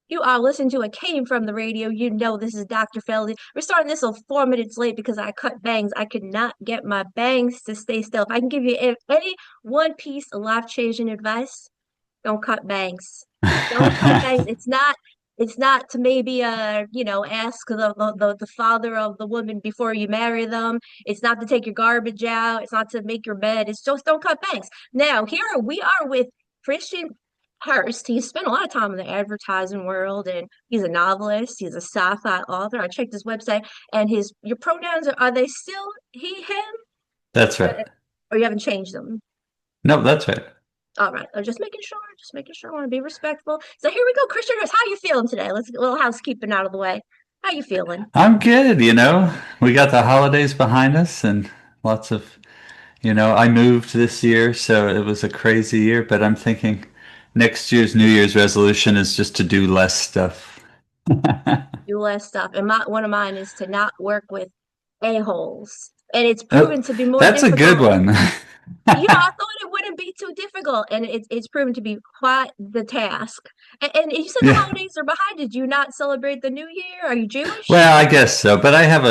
You are listening to It Came From the Radio. You know this is Dr. Feldy. We're starting this 4 minutes late because I cut bangs. I could not get my bangs to stay still. If I can give you any one piece of life-changing advice, don't cut bangs. Don't cut bangs. It's not to maybe ask the father of the woman before you marry them. It's not to take your garbage out. It's not to make your bed. It's just don't cut bangs. Now, here we are with Christian Hurst. He spent a lot of time in the advertising world, and he's a novelist. He's a sci-fi author. I checked his website, and his your pronouns are they still he, him, That's right. or you haven't changed them? No, that's right. All right, I'm just making sure. Just making sure. I want to be respectful. So here we go, Christian Hurst. How you feeling today? Let's get a little housekeeping out of the way. How you feeling? I'm good, you know. We got the holidays behind us and lots of, I moved this year, so it was a crazy year, but I'm thinking next year's New Year's resolution is just to do less stuff. Do less stuff, and one of mine is to not work with a-holes, and it's Oh, proven to be more that's a good difficult. one. I thought it wouldn't be too difficult, and it's proven to be quite the task. And you said the Yeah. holidays are behind. Did you not celebrate the New Year? Are you Jewish? Well, I guess so, but I have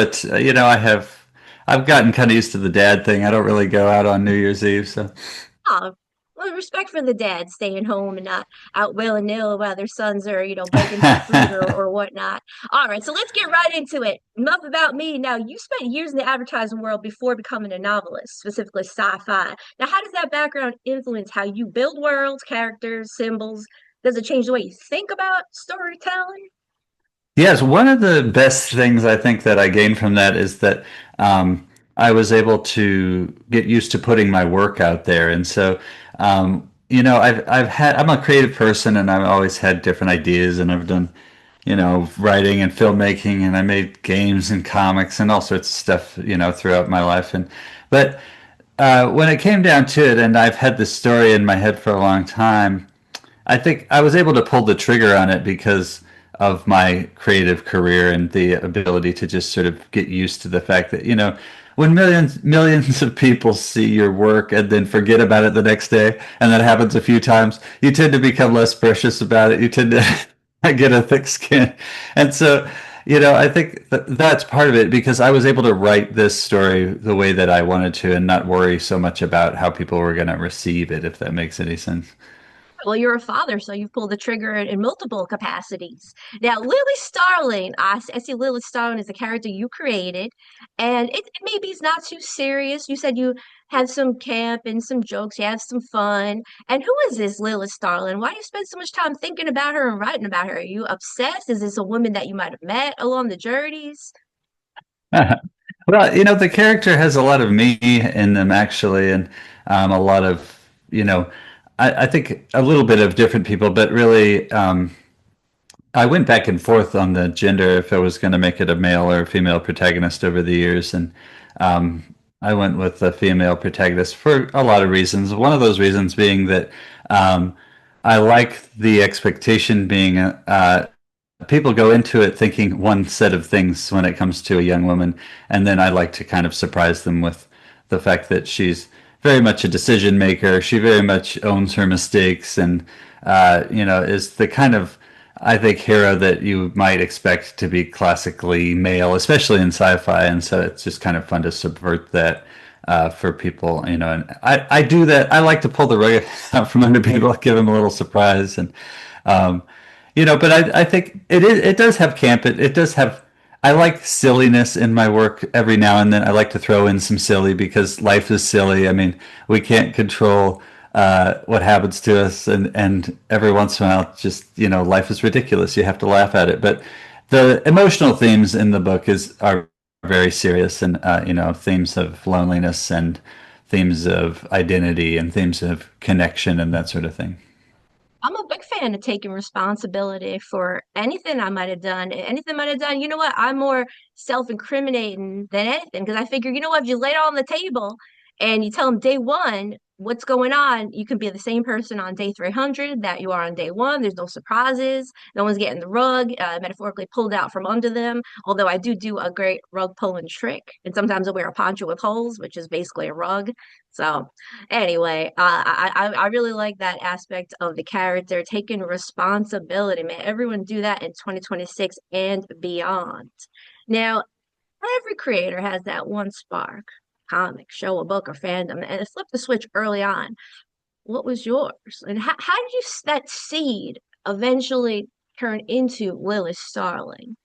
I've gotten kind of used to the dad thing. I don't really go out on New Year's Eve, so Oh, well, respect for the dads staying home and not out willy-nilly while their sons are, begging for food or whatnot. All right, so let's get right into it. Enough about me. Now, you spent years in the advertising world before becoming a novelist, specifically sci-fi. Now, how does that background influence how you build worlds, characters, symbols? Does it change the way you think about storytelling? yes, one of the best things I think that I gained from that is that I was able to get used to putting my work out there, and so I'm a creative person, and I've always had different ideas, and I've done writing and filmmaking, and I made games and comics and all sorts of stuff throughout my life, and but when it came down to it, and I've had this story in my head for a long time. I think I was able to pull the trigger on it because of my creative career and the ability to just sort of get used to the fact that, when millions of people see your work and then forget about it the next day, and that happens a few times, you tend to become less precious about it. You tend to get a thick skin. And so, I think that's part of it because I was able to write this story the way that I wanted to and not worry so much about how people were going to receive it, if that makes any sense. Well, you're a father, so you've pulled the trigger in multiple capacities. Now, Lily Starling, I see Lily Starling as a character you created, and it maybe it's not too serious. You said you have some camp and some jokes, you have some fun. And who is this Lily Starling? Why do you spend so much time thinking about her and writing about her? Are you obsessed? Is this a woman that you might have met along the journeys? Well, the character has a lot of me in them actually, and a lot of, you know, I think a little bit of different people, but really, I went back and forth on the gender if I was going to make it a male or a female protagonist over the years, and um, I went with the female protagonist for a lot of reasons. One of those reasons being that um, I like the expectation being people go into it thinking one set of things when it comes to a young woman, and then I like to kind of surprise them with the fact that she's very much a decision maker. She very much owns her mistakes, and is the kind of I think hero that you might expect to be classically male, especially in sci-fi. And so it's just kind of fun to subvert that for people, And I do that. I like to pull the rug out from under people, give them a little surprise, and um, but I think it does have camp. It does have. I like silliness in my work every now and then. I like to throw in some silly because life is silly. I mean, we can't control what happens to us, and every once in a while, just life is ridiculous. You have to laugh at it. But the emotional themes in the book are very serious, and themes of loneliness and themes of identity and themes of connection and that sort of thing. I'm a big fan of taking responsibility for anything I might have done. Anything I might have done, you know what? I'm more self-incriminating than anything because I figure, if you lay it all on the table and you tell them day one, what's going on. You can be the same person on day 300 that you are on day one. There's no surprises. No one's getting the rug metaphorically pulled out from under them. Although I do a great rug pulling trick, and sometimes I wear a poncho with holes, which is basically a rug. So anyway, I really like that aspect of the character taking responsibility, man. Everyone do that in 2026 and beyond. Now, every creator has that one spark, comic, show, a book, or fandom, and it flipped the switch early on. What was yours? And how did that seed eventually turn into Lilith Starling?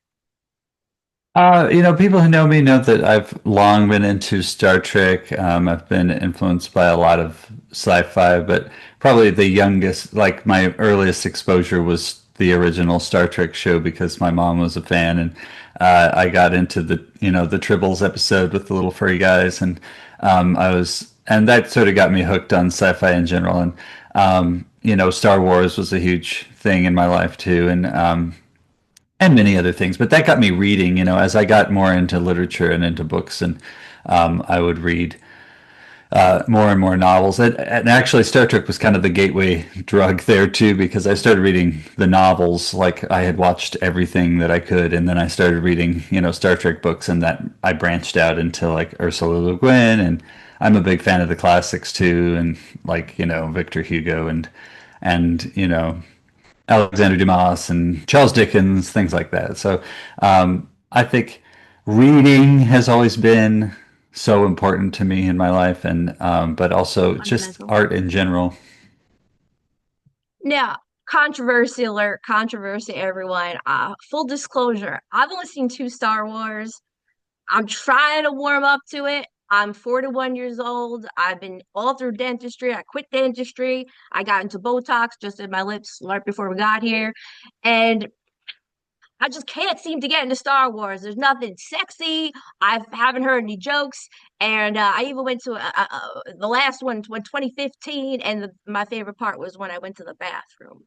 People who know me know that I've long been into Star Trek. I've been influenced by a lot of sci-fi, but probably the youngest, like my earliest exposure was the original Star Trek show because my mom was a fan, and I got into the Tribbles episode with the little furry guys, and and that sort of got me hooked on sci-fi in general. And Star Wars was a huge thing in my life too, and many other things. But that got me reading, as I got more into literature and into books, and I would read more and more novels. And actually, Star Trek was kind of the gateway drug there too, because I started reading the novels. Like I had watched everything that I could, and then I started reading, Star Trek books, and that I branched out into like Ursula Le Guin, and I'm a big fan of the classics too, and like Victor Hugo and Alexander Dumas and Charles Dickens, things like that. So I think reading has always been so important to me in my life, and but also just Fundamental. art in general. Now, controversy alert, controversy, everyone. Full disclosure, I've only seen two Star Wars. I'm trying to warm up to it. I'm 41 years old. I've been all through dentistry. I quit dentistry. I got into Botox just in my lips right before we got here. And I just can't seem to get into Star Wars. There's nothing sexy. I haven't heard any jokes. And I even went to the last one when 2015. And my favorite part was when I went to the bathroom.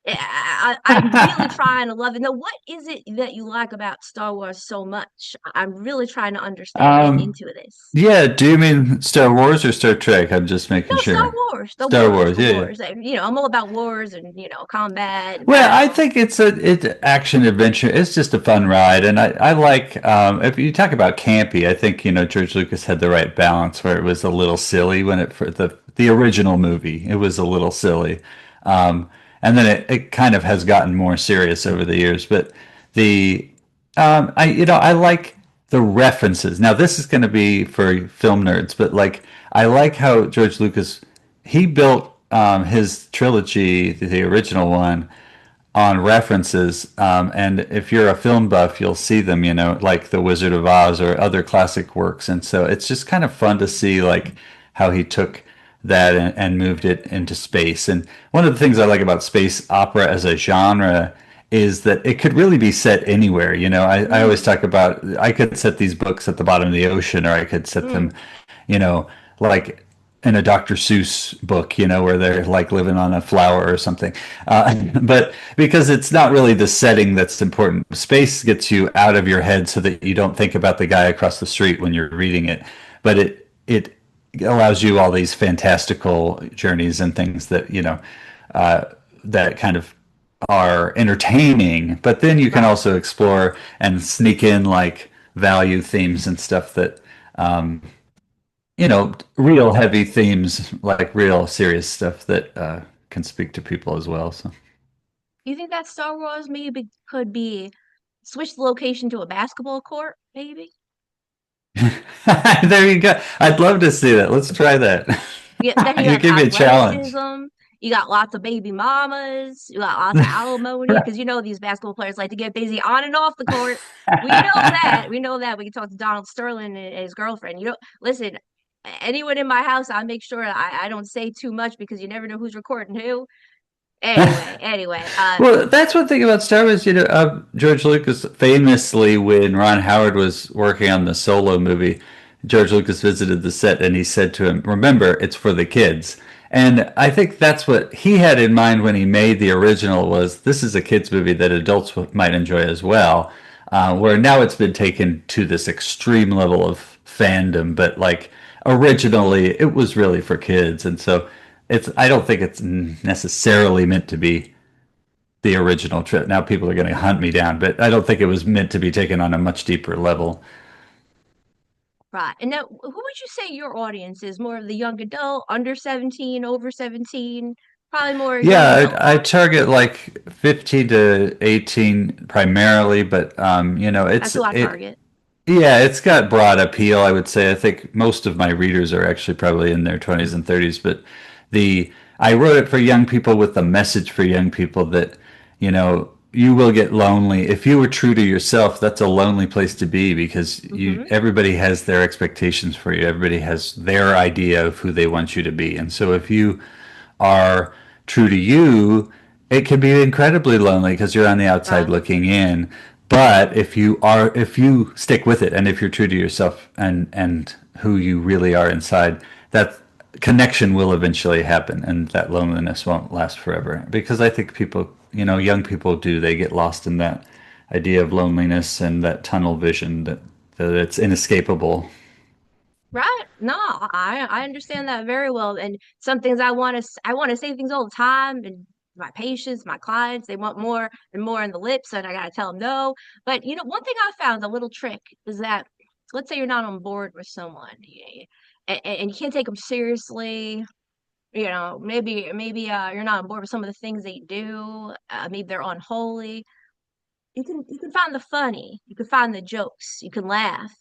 I'm really trying to love it. Now, what is it that you like about Star Wars so much? I'm really trying to understand, getting Um, into this. yeah, do you mean Star Wars or Star Trek? I'm just No, making Star sure. Wars, the Star wars, Wars, the yeah, yeah. wars. I'm all about wars and combat and Well, I battle. think it's action adventure. It's just a fun ride, and I like if you talk about campy. I think George Lucas had the right balance where it was a little silly when it for the original movie. It was a little silly, and then it kind of has gotten more serious over the years. But the I like the references. Now this is going to be for film nerds, but like I like how George Lucas he built his trilogy, the original one, on references. And if you're a film buff, you'll see them, like The Wizard of Oz or other classic works. And so it's just kind of fun to see like how he took that and moved it into space. And one of the things I like about space opera as a genre is that it could really be set anywhere. I always Mm, talk about I could set these books at the bottom of the ocean, or I could set them, mm. you know, like in a Dr. Seuss book, where they're like living on a flower or something. But because it's not really the setting that's important, space gets you out of your head so that you don't think about the guy across the street when you're reading it. But it allows you all these fantastical journeys and things that that kind of are entertaining. But then you can Right. also explore and sneak in like value themes and stuff that real heavy themes, like real serious stuff that can speak to people as well. So You think that Star Wars maybe could be switch the location to a basketball court, maybe? there you go. I'd love to see that. Let's try that. Yeah, then you You got give me a challenge. athleticism. You got lots of baby mamas. You got lots of alimony because these basketball players like to get busy on and off the court. We know that. We know that. We can talk to Donald Sterling and his girlfriend. Listen, anyone in my house, I make sure I don't say too much because you never know who's recording who. Anyway, Well, that's one thing about Star Wars. George Lucas famously, when Ron Howard was working on the Solo movie, George Lucas visited the set and he said to him, "Remember, it's for the kids." And I think that's what he had in mind when he made the original was this is a kids movie that adults might enjoy as well. Where now it's been taken to this extreme level of fandom, but like originally it was really for kids, and so I don't think it's necessarily meant to be the original trip. Now people are going to hunt me down, but I don't think it was meant to be taken on a much deeper level. Right. And now, who would you say your audience is? More of the young adult, under 17, over 17? Probably more young Yeah, adult. I target like 15 to 18 primarily, but That's who I target. yeah, it's got broad appeal, I would say. I think most of my readers are actually probably in their 20s and 30s, but the I wrote it for young people with the message for young people that, you will get lonely. If you were true to yourself, that's a lonely place to be because Hmm. everybody has their expectations for you. Everybody has their idea of who they want you to be. And so if you are true to you, it can be incredibly lonely because you're on the outside Right. looking in. But if you stick with it, and if you're true to yourself and who you really are inside, that connection will eventually happen, and that loneliness won't last forever. Because I think people, young people do, they get lost in that idea of loneliness and that tunnel vision that it's inescapable. Right. No, I understand that very well. And some things I want to say things all the time. And my patients, my clients, they want more and more in the lips, and I gotta tell them no. But one thing I found, a little trick, is that let's say you're not on board with someone, and you can't take them seriously. Maybe you're not on board with some of the things they do. Maybe they're unholy. You can find the funny, you can find the jokes, you can laugh.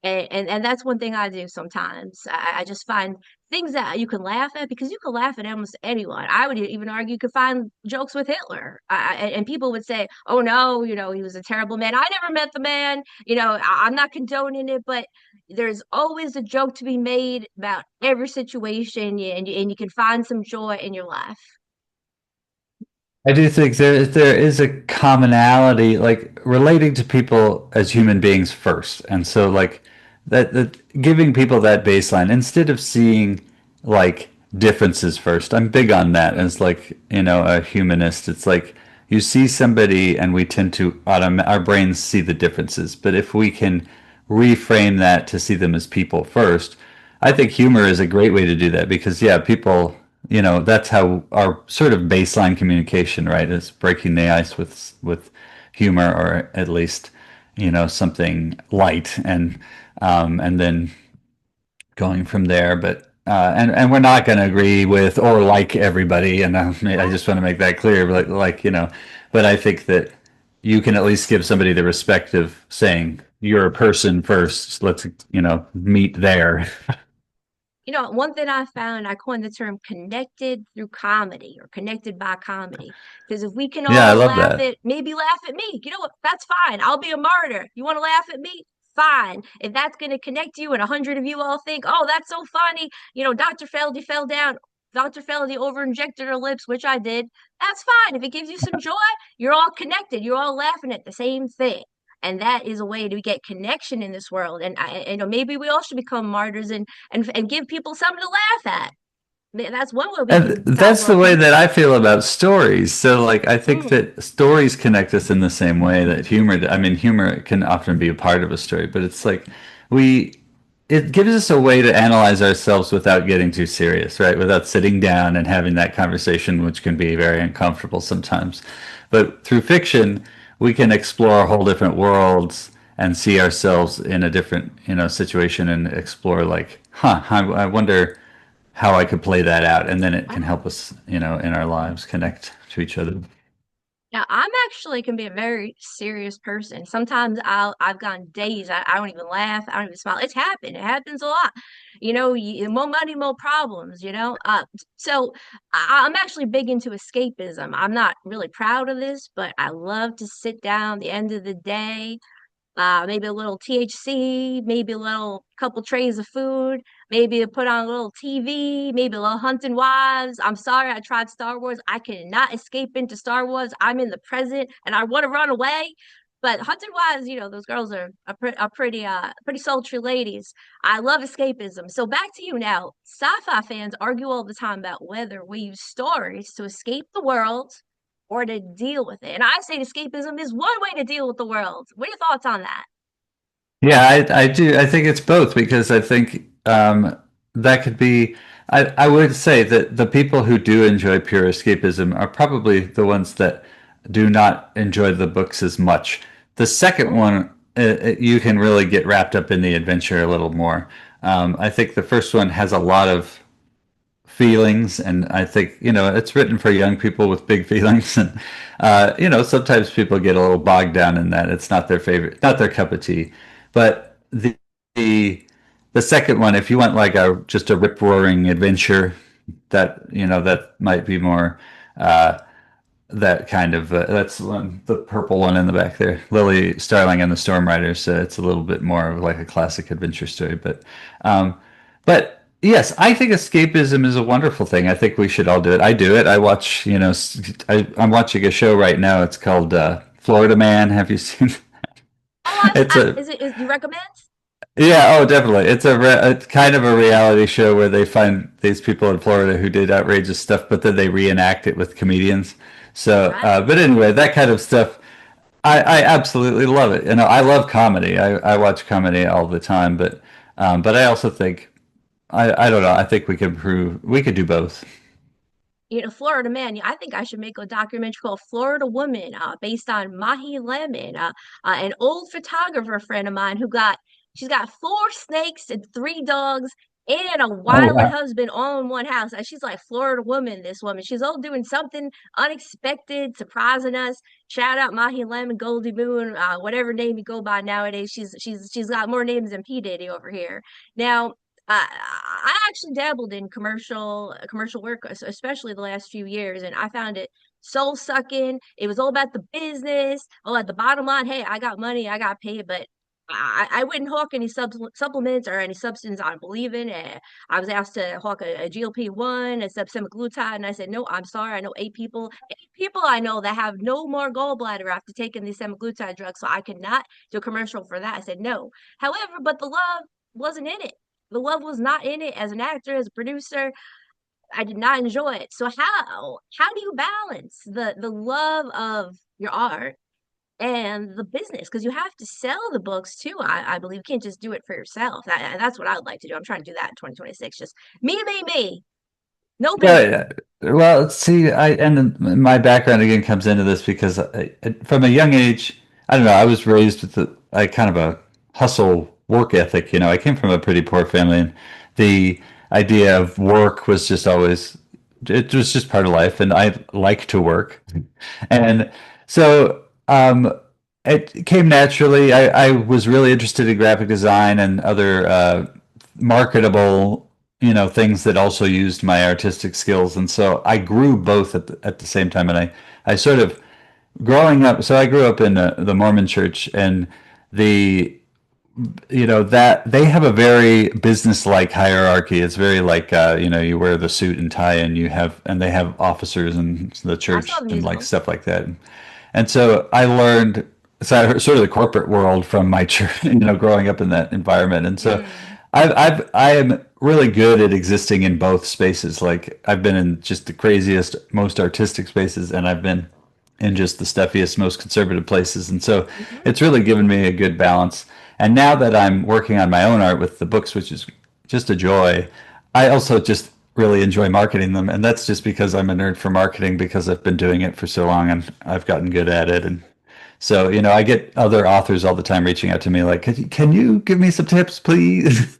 And that's one thing I do sometimes. I just find things that you can laugh at, because you can laugh at almost anyone. I would even argue you could find jokes with Hitler. And people would say, oh no, he was a terrible man. I never met the man. I'm not condoning it, but there's always a joke to be made about every situation, and you can find some joy in your life. I do think there is a commonality, like relating to people as human beings first, and so like that giving people that baseline instead of seeing like differences first. I'm big on that as like a humanist. It's like you see somebody, and we tend to our brains see the differences, but if we can reframe that to see them as people first, I think humor is a great way to do that because yeah, people, that's how our sort of baseline communication, right, is breaking the ice with humor or at least, something light and then going from there. But and we're not going to agree with or like everybody, and I just want to make that clear. Like but I think that you can at least give somebody the respect of saying you're a person first. Let's meet there. One thing I found, I coined the term connected through comedy, or connected by comedy. Because if we can Yeah, I all love that. maybe laugh at me, you know what? That's fine. I'll be a martyr. You want to laugh at me? Fine. If that's going to connect you, and 100 of you all think, oh, that's so funny, Dr. Feldy fell down. Dr. Feldy over injected her lips, which I did. That's fine. If it gives you some joy, you're all connected. You're all laughing at the same thing. And that is a way to get connection in this world. And maybe we all should become martyrs, and give people something to laugh at. That's one way we And can that's the download way that humor. I feel about stories. So, like, I think Mm, that stories connect us in the same way that I mean, humor can often be a part of a story, but it's like we, it gives us a way to analyze ourselves without getting too serious, right? Without sitting down and having that conversation, which can be very uncomfortable sometimes. But through fiction, we can explore whole different worlds and see ourselves in a different, situation and explore, like, I wonder how I could play that out, and then it can right. help us, in our lives connect to each other. Now, I'm actually can be a very serious person. Sometimes I've gone days. I don't even laugh. I don't even smile. It's happened. It happens a lot. More money, more problems. So I'm actually big into escapism. I'm not really proud of this, but I love to sit down at the end of the day, maybe a little THC, maybe a little couple trays of food, maybe put on a little TV, maybe a little Hunting Wives. I'm sorry, I tried Star Wars. I cannot escape into Star Wars. I'm in the present, and I want to run away. But Hunting Wives, those girls are pretty sultry ladies. I love escapism. So back to you now. Sci-fi fans argue all the time about whether we use stories to escape the world or to deal with it. And I say escapism is one way to deal with the world. What are your thoughts on that? Yeah, I do. I think it's both because I think that could be. I would say that the people who do enjoy pure escapism are probably the ones that do not enjoy the books as much. The second Oh, one, you can really get wrapped up in the adventure a little more. I think the first one has a lot of feelings, and I think it's written for young people with big feelings, and sometimes people get a little bogged down in that. It's not their favorite, not their cup of tea. But the the second one, if you want like a just a rip roaring adventure, that might be more uh, that kind of that's one, the purple one in the back there, Lily Starling and the Storm Riders. It's a little bit more of like a classic adventure story, um, but yes, I think escapism is a wonderful thing. I think we should all do it. I do it. I watch, I'm watching a show right now. It's called Florida Man. Have you seen? It's a is you recommend? yeah, oh, definitely. It's kind of a reality show where they find these people in Florida who did outrageous stuff, but then they reenact it with comedians. So, Right. but anyway, that kind of stuff, I absolutely love it. I love comedy. I watch comedy all the time, but I also think I don't know. I think we could do both. Florida man. I think I should make a documentary called Florida Woman, based on Mahi Lemon, an old photographer friend of mine she's got four snakes and three dogs and a Oh wily wow. husband all in one house. And she's like Florida Woman, this woman. She's all doing something unexpected, surprising us. Shout out Mahi Lemon, Goldie Moon, whatever name you go by nowadays. She's got more names than P. Diddy over here. Now, I actually dabbled in commercial work, especially the last few years, and I found it soul sucking. It was all about the business. Oh, at the bottom line, hey, I got money, I got paid, but I wouldn't hawk any supplements or any substance I believe in. I was asked to hawk a GLP-1, a semaglutide, and I said, no, I'm sorry. I know eight people I know that have no more gallbladder after taking these semaglutide drugs, so I could not do a commercial for that. I said no. However, but the love wasn't in it. The love was not in it as an actor, as a producer. I did not enjoy it. So how do you balance the love of your art and the business? Because you have to sell the books too. I believe you can't just do it for yourself. That's what I would like to do. I'm trying to do that in 2026. Just me. No business. Yeah, well, see, my background again comes into this because from a young age, I don't know, I was raised with a kind of a hustle work ethic. I came from a pretty poor family, and the idea of work was just always, it was just part of life, and I like to work. And so it came naturally. I was really interested in graphic design and other marketable, things that also used my artistic skills. And so I grew both at the same time. And I sort of growing up, so I grew up in the Mormon church, and the that they have a very business-like hierarchy. It's very like you wear the suit and tie, and they have officers in the I saw church the and like musical. stuff like that. And so I learned sort of the corporate world from my church, growing up in that environment. And so Mm. I am really good at existing in both spaces. Like I've been in just the craziest, most artistic spaces, and I've been in just the stuffiest, most conservative places. And so Hmm. it's really given me a good balance. And now that I'm working on my own art with the books, which is just a joy, I also just really enjoy marketing them. And that's just because I'm a nerd for marketing because I've been doing it for so long and I've gotten good at it. And so, I get other authors all the time reaching out to me like, can you give me some tips, please?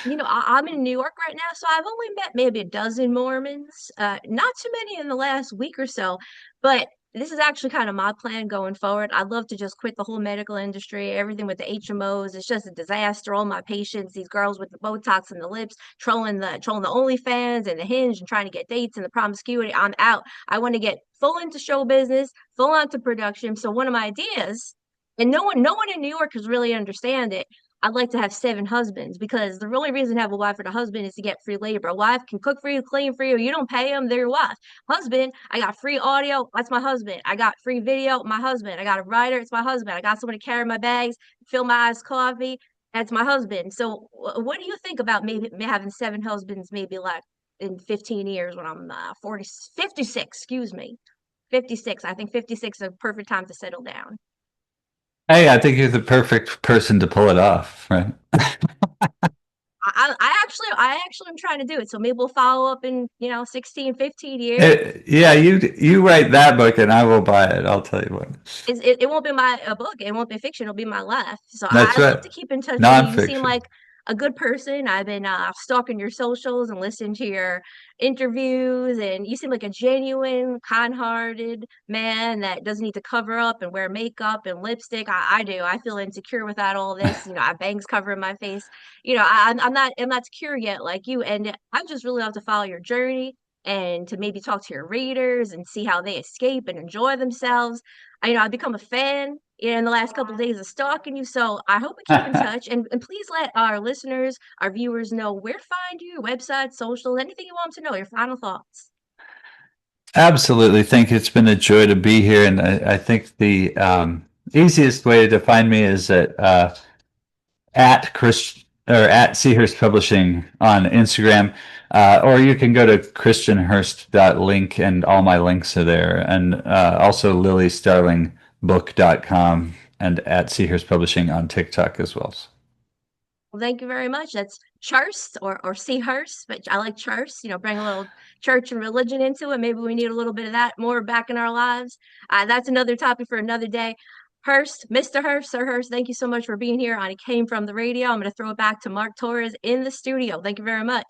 I'm in New York right now, so I've only met maybe a dozen Mormons. Not too many in the last week or so, but this is actually kind of my plan going forward. I'd love to just quit the whole medical industry, everything with the HMOs. It's just a disaster. All my patients, these girls with the Botox in the lips, trolling the OnlyFans and the Hinge and trying to get dates and the promiscuity. I'm out. I want to get full into show business, full onto production. So one of my ideas, and no one in New York has really understand it. I'd like to have seven husbands because the only reason to have a wife or a husband is to get free labor. A wife can cook for you, clean for you. You don't pay them, they're your wife. Husband, I got free audio. That's my husband. I got free video. My husband. I got a writer. It's my husband. I got someone to carry my bags, fill my iced coffee. That's my husband. So, what do you think about maybe having seven husbands? Maybe like in 15 years when I'm 40, 56. Excuse me, 56. I think 56 is a perfect time to settle down. Hey, I think you're the perfect person to pull it off, right? I actually am trying to do it. So maybe we'll follow up in, 16, 15 years. Yeah, you write that book and I will buy it. I'll tell you what. It won't be my a book. It won't be fiction. It'll be my life. So That's I'd love right. to keep in touch with you. You seem Nonfiction. like a good person. I've been stalking your socials and listening to your interviews, and you seem like a genuine, kind-hearted man that doesn't need to cover up and wear makeup and lipstick. I do. I feel insecure without all this. I have bangs covering my face. I'm not secure yet like you, and I just really love to follow your journey and to maybe talk to your readers and see how they escape and enjoy themselves. I've become a fan in the last couple of days of stalking you. So I hope we keep in touch. And please let our listeners, our viewers know where to find you, website, social, anything you want them to know, your final thoughts. Absolutely. Think it's been a joy to be here. And I think the easiest way to find me is at Chris or at Seahurst Publishing on Instagram, or you can go to christianhurst.link and all my links are there, and also lilystarlingbook.com and at Seahurst Publishing on TikTok as well. Well, thank you very much. That's Charst or Seahurst, but I like Charst, bring a little church and religion into it. Maybe we need a little bit of that more back in our lives. That's another topic for another day. Hurst, Mr. Hurst, Sir Hurst, thank you so much for being here on It Came From the Radio. I'm going to throw it back to Mark Torres in the studio. Thank you very much.